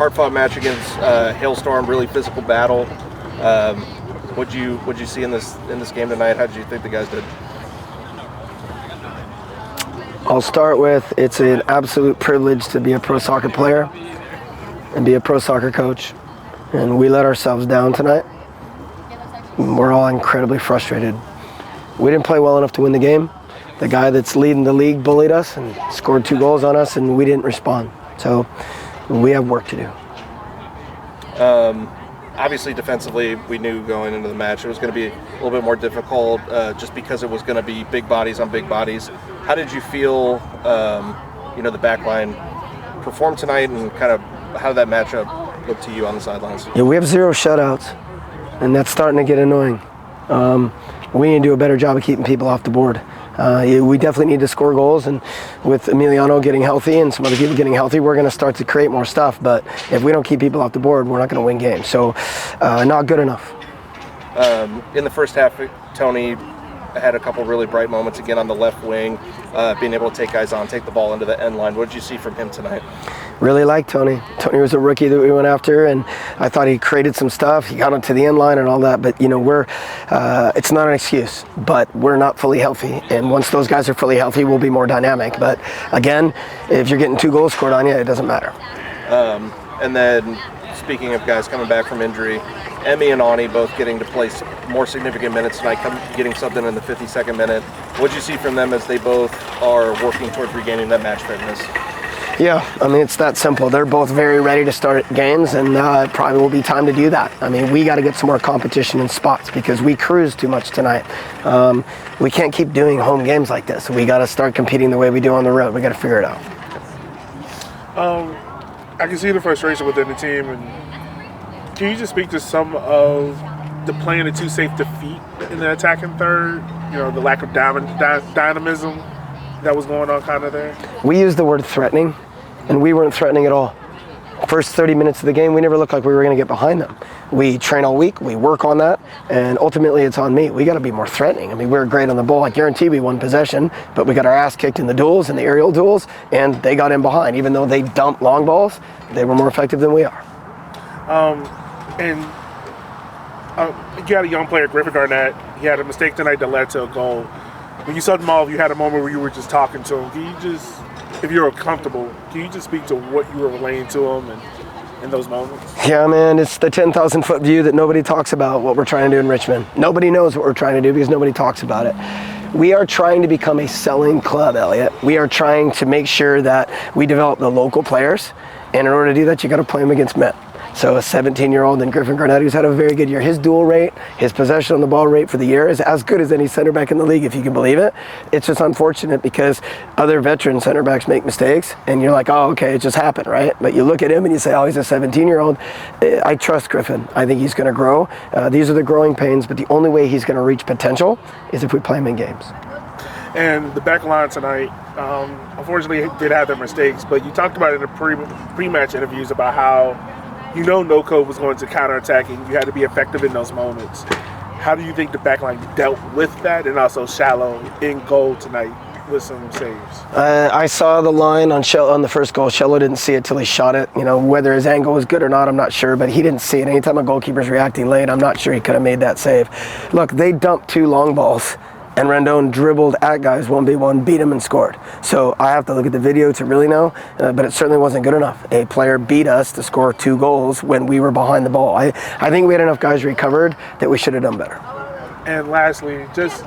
hard-fought match against Hailstorm, really physical battle. What'd you see in this game tonight? How did you think the guys did? I'll start with, it's an absolute privilege to be a pro soccer player and be a pro soccer coach. And we let ourselves down tonight. We're all incredibly frustrated. We didn't play well enough to win the game. The guy that's leading the league bullied us and scored 2 goals on us, and we didn't respond. So we have work to do. Obviously, defensively, we knew going into the match it was going to be a little bit more difficult just because it was going to be big bodies on big bodies. How did you feel, the back line perform tonight, and kind of how did that matchup look to you on the sidelines? Yeah, we have 0 shutouts, and that's starting to get annoying. We need to do a better job of keeping people off the board. We definitely need to score goals, and with Emiliano getting healthy and some other people getting healthy, we're going to start to create more stuff. But if we don't keep people off the board, we're not going to win games. So not good enough. In the first half, Tony had a couple really bright moments again on the left wing, being able to take guys on, take the ball into the end line. What did you see from him tonight? Really like Tony. Tony was a rookie that we went after, and I thought he created some stuff. He got onto the end line and all that, but it's not an excuse, but we're not fully healthy. And once those guys are fully healthy, we'll be more dynamic. But again, if you're getting 2 goals scored on you, it doesn't matter. And then speaking of guys coming back from injury, Emmy and Ani both getting to play more significant minutes tonight, getting subbed in the 52nd minute. What did you see from them as they both are working towards regaining that match fitness? Yeah, I mean, it's that simple. They're both very ready to start games, and it probably will be time to do that. I mean, we got to get some more competition in spots because we cruised too much tonight. We can't keep doing home games like this. We got to start competing the way we do on the road. We got to figure it out. I can see the frustration within the team, and can you just speak to some of the playing the 2 safe defeat in the attacking third? The lack of dynamism that was going on kind of there? We used the word threatening, and we weren't threatening at all. First 30 minutes of the game, we never looked like we were going to get behind them. We train all week, we work on that, and ultimately it's on me. We got to be more threatening. I mean, we're great on the ball. I guarantee we won possession, but we got our ass kicked in the duels and the aerial duels, and they got in behind. Even though they dumped long balls, they were more effective than we are. You had a young player, Griffin Garnett. He had a mistake tonight that led to a goal. When you subbed him off, you had a moment where you were just talking to him. Can you just, if you're comfortable, can you just speak to what you were relaying to him and in those moments? Yeah, man, it's the 10,000-foot view that nobody talks about what we're trying to do in Richmond. Nobody knows what we're trying to do because nobody talks about it. We are trying to become a selling club, Elliot. We are trying to make sure that we develop the local players, and in order to do that, you got to play them against men. So a 17-year-old and Griffin Garnett, who's had a very good year. His duel rate, his possession on the ball rate for the year is as good as any center back in the league, if you can believe it. It's just unfortunate because other veteran center backs make mistakes, and you're like, oh, okay, it just happened, right? But you look at him and you say, oh, he's a 17-year-old. I trust Griffin. I think he's going to grow. These are the growing pains, but the only way he's going to reach potential is if we play him in games. And the back line tonight, unfortunately, did have their mistakes, but you talked about it in the pre-match interviews about how no-code was going to counterattack, and you had to be effective in those moments. How do you think the backline dealt with that, and also Shallow in goal tonight with some saves? I saw the line on the first goal. Shallow didn't see it till he shot it. Whether his angle was good or not, I'm not sure, but he didn't see it. Anytime a goalkeeper's reacting late, I'm not sure he could have made that save. Look, they dumped 2 long balls, and Rendon dribbled at guys 1v1, beat him, and scored. So I have to look at the video to really know, but it certainly wasn't good enough. A player beat us to score 2 goals when we were behind the ball. I think we had enough guys recovered that we should have done better. And lastly, just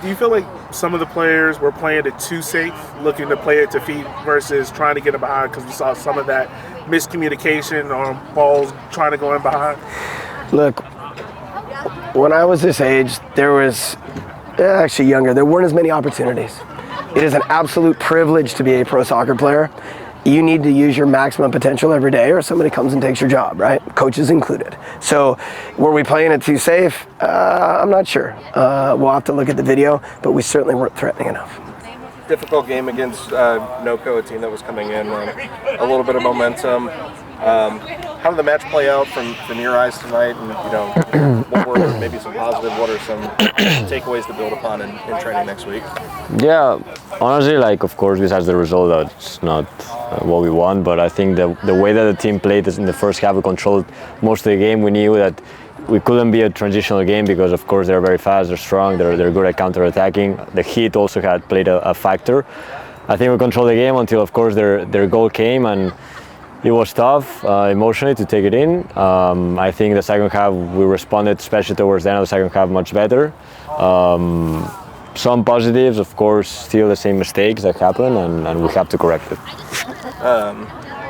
do you feel like some of the players were playing it too safe, looking to play it to feet versus trying to get it behind, because we saw some of that miscommunication on balls trying to go in behind? Look, when I was this age, there was actually younger, there weren't as many opportunities. It is an absolute privilege to be a pro soccer player. You need to use your maximum potential every day or somebody comes and takes your job, right? Coaches included. So were we playing it too safe? I'm not sure. We'll have to look at the video, but we certainly weren't threatening enough. Difficult game against NOCO, a team that was coming in on a little bit of momentum. How did the match play out from your eyes tonight? And what were maybe some positive? What are some takeaways to build upon in training next week? Yeah, honestly, of course, besides the result, that's not what we want. But I think the way that the team played in the first half, we controlled most of the game. We knew that we couldn't be a transitional game because, of course, they're very fast, they're strong, they're good at counter-attacking. The heat also had played a factor. I think we controlled the game until, of course, their goal came, and it was tough emotionally to take it in. I think the second half we responded, especially towards the end of the second half, much better. Some positives, of course, still the same mistakes that happen, and we have to correct it.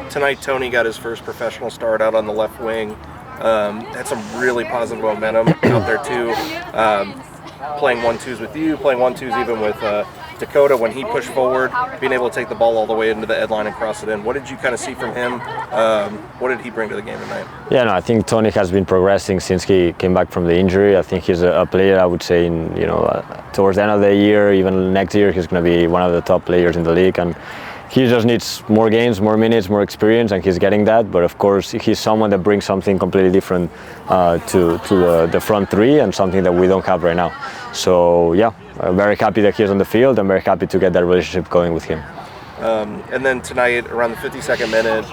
Tonight, Tony got his first professional start out on the left wing. Had some really positive momentum out there too. Playing 1-2s with you, playing 1-2s even with Dakota when he pushed forward, being able to take the ball all the way into the end line and cross it in. What did you kind of see from him? What did he bring to the game tonight? Yeah, no, I think Tony has been progressing since he came back from the injury. I think he's a player, I would say, towards the end of the year, even next year, he's going to be one of the top players in the league. And he just needs more games, more minutes, more experience, and he's getting that. But of course, he's someone that brings something completely different to the front three, and something that we don't have right now. So yeah, I'm very happy that he's on the field. I'm very happy to get that relationship going with him. And then tonight, around the 52nd minute,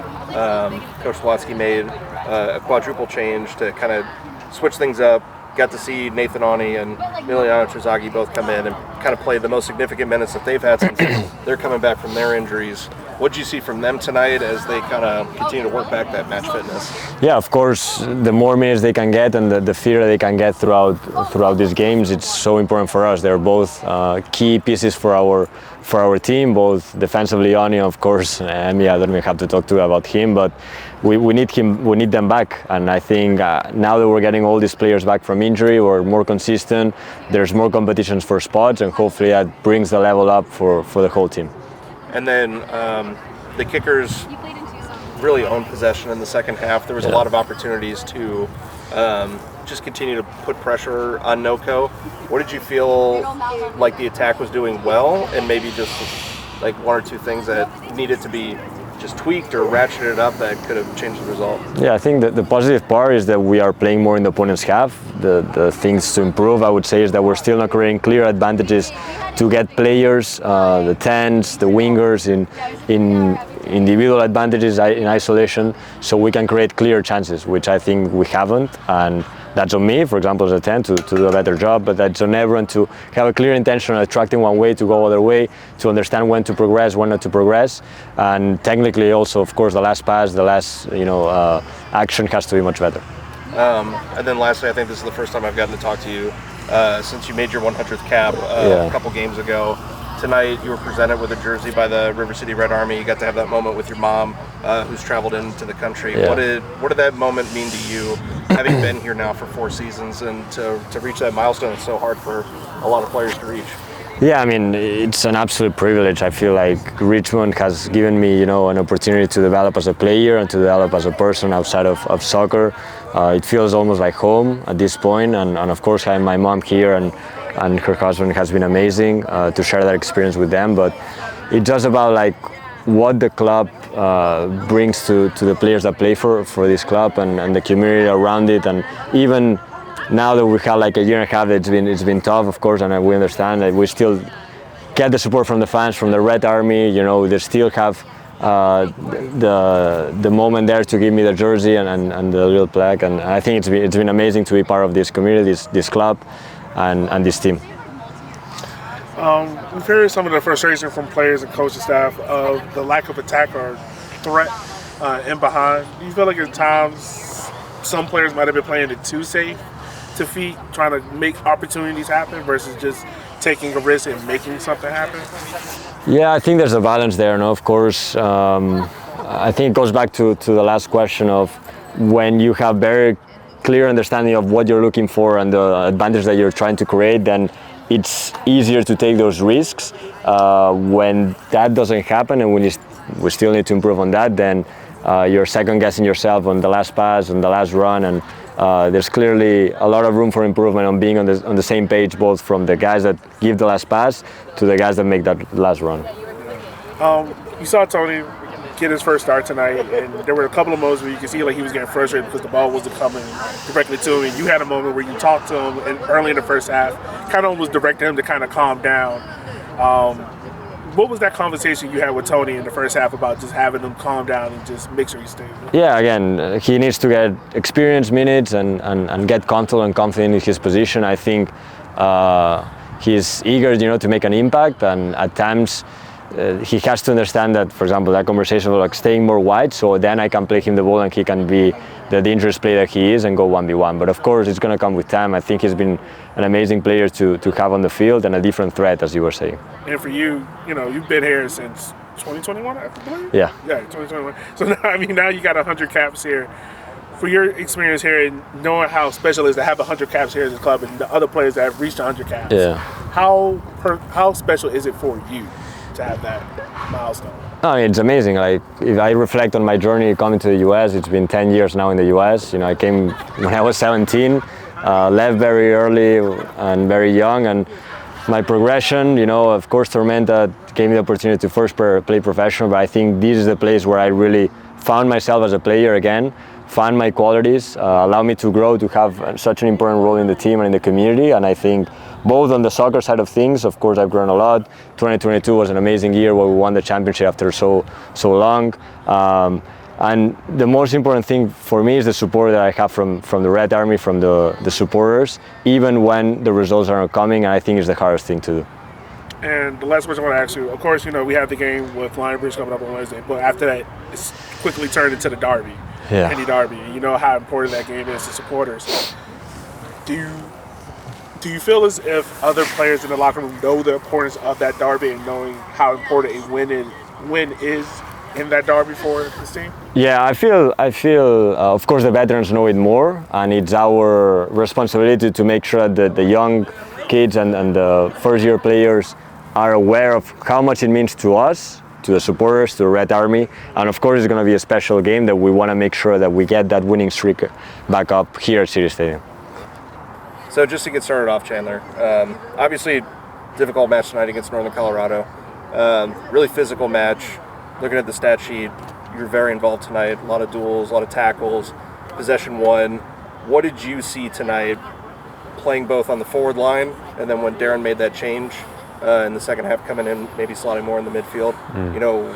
Coach Sawatzky made a quadruple change to kind of switch things up. Got to see Nathan Ani and Nil Vinyals both come in and kind of play the most significant minutes that they've had since they're coming back from their injuries. What did you see from them tonight as they kind of continue to work back that match fitness? Yeah, of course, the more minutes they can get and the fear they can get throughout these games, it's so important for us. They're both key pieces for our team, both defensively. Ani, of course, Emi, I don't even have to talk to about him, but we need them back. And I think now that we're getting all these players back from injury, we're more consistent. There's more competitions for spots, and hopefully that brings the level up for the whole team. And then the kickers really owned possession in the second half. There was a lot of opportunities to just continue to put pressure on NoCo. What did you feel like the attack was doing well, and maybe just like one or two things that needed to be just tweaked or ratcheted up that could have changed the result? Yeah, I think that the positive part is that we are playing more in the opponent's half. The things to improve, I would say, is that we're still not creating clear advantages to get players, the 10s, the wingers in individual advantages in isolation, so we can create clear chances, which I think we haven't. And that's on me, for example, as a 10 to do a better job, but that's on everyone to have a clear intention of attracting one way to go other way, to understand when to progress, when not to progress, and technically also, of course, the last pass, the last action has to be much better. And then lastly, I think this is the first time I've gotten to talk to you since you made your 100th cap a couple games ago. Tonight you were presented with a jersey by the River City Red Army. You got to have that moment with your mom, who's traveled into the country. Yeah. What did that moment mean to you, having been here now for 4 seasons, and to reach that milestone? It's so hard for a lot of players to reach. Yeah, I mean, it's an absolute privilege. I feel like Richmond has given me, an opportunity to develop as a player and to develop as a person outside of soccer. It feels almost like home at this point, and of course having my mom here and her husband has been amazing to share that experience with them. But it's just about like what the club brings to the players that play for this club and the community around it. And even now that we've had like a year and a half, it's been tough, of course, and we understand that we still get the support from the fans, from the Red Army. They still have the moment there to give me the jersey and the little plaque. And I think it's been amazing to be part of this community, this club, and this team. We've heard some of the frustration from players and coaching staff of the lack of attack or threat in behind. Do you feel like at times some players might have been playing it too safe to feet, trying to make opportunities happen versus just taking a risk and making something happen? Yeah, I think there's a balance there, no? Of course. I think it goes back to the last question of when you have very clear understanding of what you're looking for and the advantage that you're trying to create, then it's easier to take those risks. When that doesn't happen, and when we still need to improve on that, then you're second guessing yourself on the last pass, on the last run, and there's clearly a lot of room for improvement on being on the same page, both from the guys that give the last pass to the guys that make that last run. You saw Tony get his first start tonight, and there were a couple of moments where you could see like he was getting frustrated because the ball wasn't coming directly to him. And you had a moment where you talked to him early in the first half, kind of was directing him to kind of calm down. What was that conversation you had with Tony in the first half about just having him calm down and just make sure he's stable? Yeah, again, he needs to get experience minutes and get comfortable and confident in his position. I think he's eager, to make an impact, and at times he has to understand that, for example, that conversation was like staying more wide, so then I can play him the ball and he can be the dangerous player that he is and go 1v1. But of course, it's going to come with time. I think he's been an amazing player to have on the field and a different threat, as you were saying. And for you, you've been here since 2021, I believe? Yeah. Yeah, 2021. So now you got 100 caps here. For your experience here and knowing how special it is to have 100 caps here at the club and the other players that have reached 100 caps, how special is it for you to have that milestone? It's amazing. Like, if I reflect on my journey coming to the US, it's been 10 years now in the US. I came when I was 17, left very early and very young, and my progression, of course, Tormenta gave me the opportunity to first play professional, but I think this is the place where I really found myself as a player again, found my qualities, allowed me to grow, to have such an important role in the team and in the community. And I think both on the soccer side of things, of course, I've grown a lot. 2022 was an amazing year where we won the championship after so long. And the most important thing for me is the support that I have from the Red Army, from the supporters, even when the results are not coming, and I think it's the hardest thing to do. And the last question I want to ask you, of course, we have the game with Lionbridge coming up on Wednesday, but after that, it's quickly turned into the Derby, Henny Derby, and you know how important that game is to supporters. Do you feel as if other players in the locker room know the importance of that Derby and knowing how important a win is in that Derby for this team? Yeah, I feel. Of course, the veterans know it more, and it's our responsibility to make sure that the young kids and the first-year players are aware of how much it means to us, to the supporters, to the Red Army, and of course, it's going to be a special game that we want to make sure that we get that winning streak back up here at City Stadium. So just to get started off, Chandler, obviously difficult match tonight against Northern Colorado. Really physical match. Looking at the stat sheet, you're very involved tonight. A lot of duels, a lot of tackles, possession won. What did you see tonight playing both on the forward line and then when Darren made that change in the second half coming in, maybe slotting more in the midfield?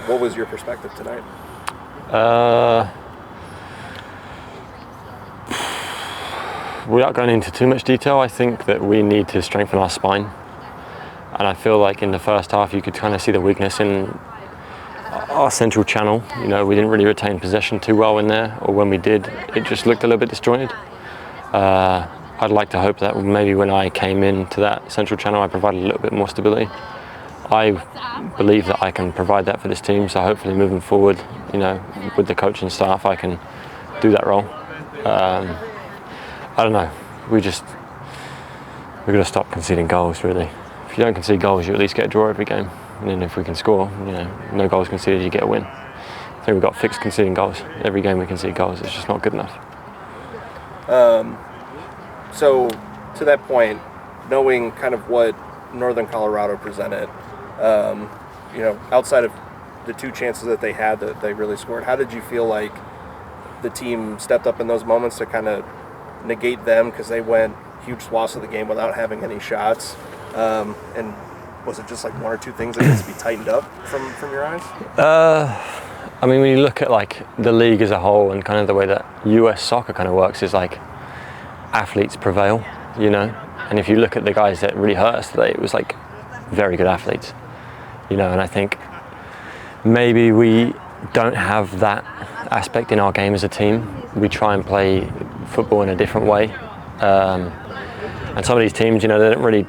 What was your perspective tonight? Without going into too much detail, I think that we need to strengthen our spine. And I feel like in the first half you could kind of see the weakness in our central channel. We didn't really retain possession too well in there, or when we did, it just looked a little bit disjointed. I'd like to hope that maybe when I came into that central channel, I provided a little bit more stability. I believe that I can provide that for this team, so hopefully moving forward, with the coaching staff, I can do that role. I don't know, we're going to stop conceding goals, really. If you don't concede goals, you at least get a draw every game. And then if we can score, no goals conceded, you get a win. I think we've got fixed conceding goals. Every game we concede goals, it's just not good enough. So to that point, knowing kind of what Northern Colorado presented, outside of the two chances that they had that they really scored, how did you feel like the team stepped up in those moments to kind of negate them, because they went huge swaths of the game without having any shots? And was it just like one or two things that needs to be tightened up from your eyes? When you look at like the league as a whole and kind of the way that US soccer kind of works, is like athletes prevail, and if you look at the guys that really hurt us today, it was like very good athletes, and I think maybe we don't have that aspect in our game as a team. We try and play football in a different way, and some of these teams, they don't really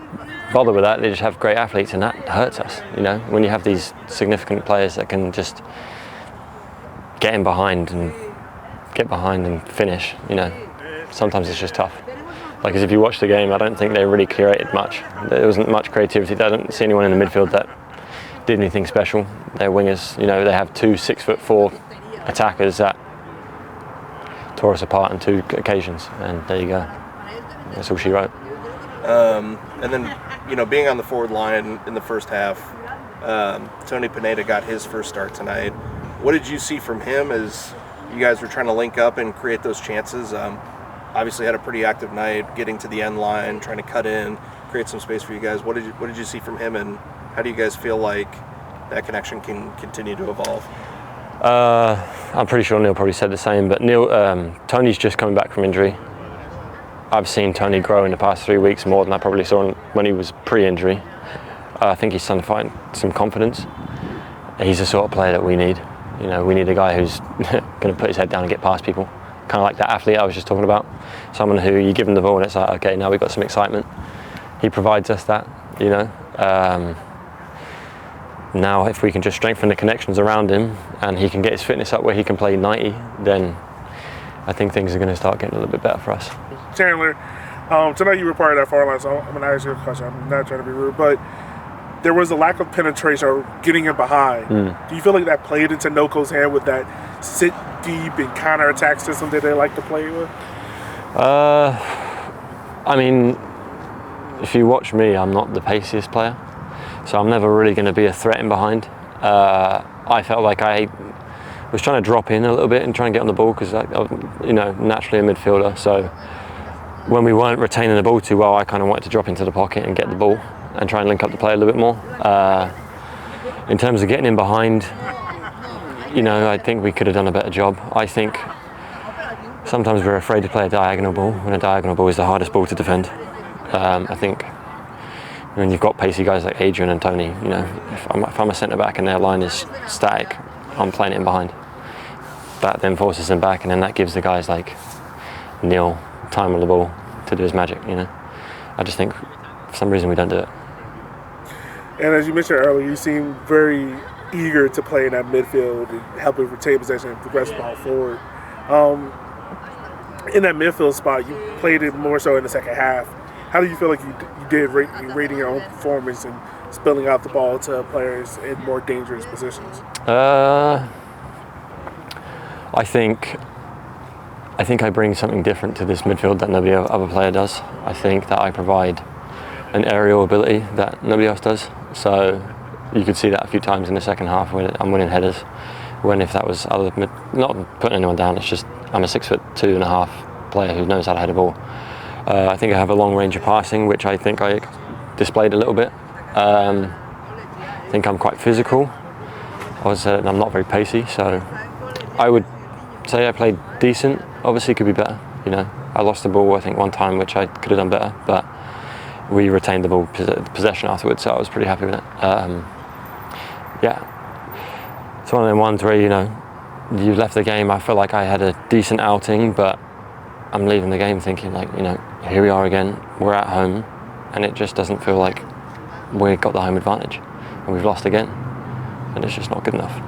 bother with that. They just have great athletes, and that hurts us. When you have these significant players that can just get behind and finish, sometimes it's just tough. Like, as if you watch the game, I don't think they really created much. There wasn't much creativity. I don't see anyone in the midfield that did anything special. Their wingers, they have 2 6'4" attackers that tore us apart on 2 occasions, and there you go. That's all she wrote. And then, being on the forward line in the first half, Tony Pineda got his first start tonight. What did you see from him as you guys were trying to link up and create those chances? Obviously had a pretty active night, getting to the end line, trying to cut in, create some space for you guys. What did you see from him, and how do you guys feel like that connection can continue to evolve? I'm pretty sure Neil probably said the same, but Tony's just coming back from injury. I've seen Tony grow in the past 3 weeks more than I probably saw him when he was pre-injury. I think he's starting to find some confidence. He's the sort of player that we need. You know, we need a guy who's going to put his head down and get past people. Kind of like that athlete I was just talking about. Someone who you give him the ball and it's like, okay, now we've got some excitement. He provides us that, you know. Now if we can just strengthen the connections around him and he can get his fitness up where he can play 90, then I think things are going to start getting a little bit better for us. Chandler, tonight you were part of that far line, so I'm going to ask you a question. I'm not trying to be rude, but there was a lack of penetration or getting in behind. Do you feel like that played into NoCo's hand with that sit deep and counter-attack system that they like to play with? I mean, if you watch me, I'm not the paciest player, so I'm never really going to be a threat in behind. I felt like I was trying to drop in a little bit and try and get on the ball because I you know, naturally a midfielder. So when we weren't retaining the ball too well, I kind of wanted to drop into the pocket and get the ball and try and link up the play a little bit more. In terms of getting in behind, you know, I think we could have done a better job. I think sometimes we're afraid to play a diagonal ball when a diagonal ball is the hardest ball to defend. I think when you've got pacey guys like Adrian and Tony, you know, if I'm a centre back and their line is static, I'm playing it in behind. That then forces them back, and then that gives the guys like Neil time on the ball to do his magic, you know. I just think for some reason we don't do it. And as you mentioned earlier, you seem very eager to play in that midfield and help with retain possession and progress the ball forward. In that midfield spot, you played it more so in the second half. How do you feel like you did rating your own performance and spilling out the ball to players in more dangerous positions? I think I bring something different to this midfield that nobody other player does. I think that I provide an aerial ability that nobody else does. So you could see that a few times in the second half when I'm winning headers. When if that was not putting anyone down, it's just I'm a 6'2.5" player who knows how to head a ball. I think I have a long range of passing, which I think I displayed a little bit. I think I'm quite physical. I'm not very pacey, so I would say I played decent. Obviously, could be better. You know, I lost the ball I think one time, which I could have done better, but we retained the ball possession afterwards, so I was pretty happy with it. Yeah, it's one of them ones where, you know, you left the game. I feel like I had a decent outing, but I'm leaving the game thinking like, you know, here we are again. We're at home, and it just doesn't feel like we got the home advantage, and we've lost again, and it's just not good enough.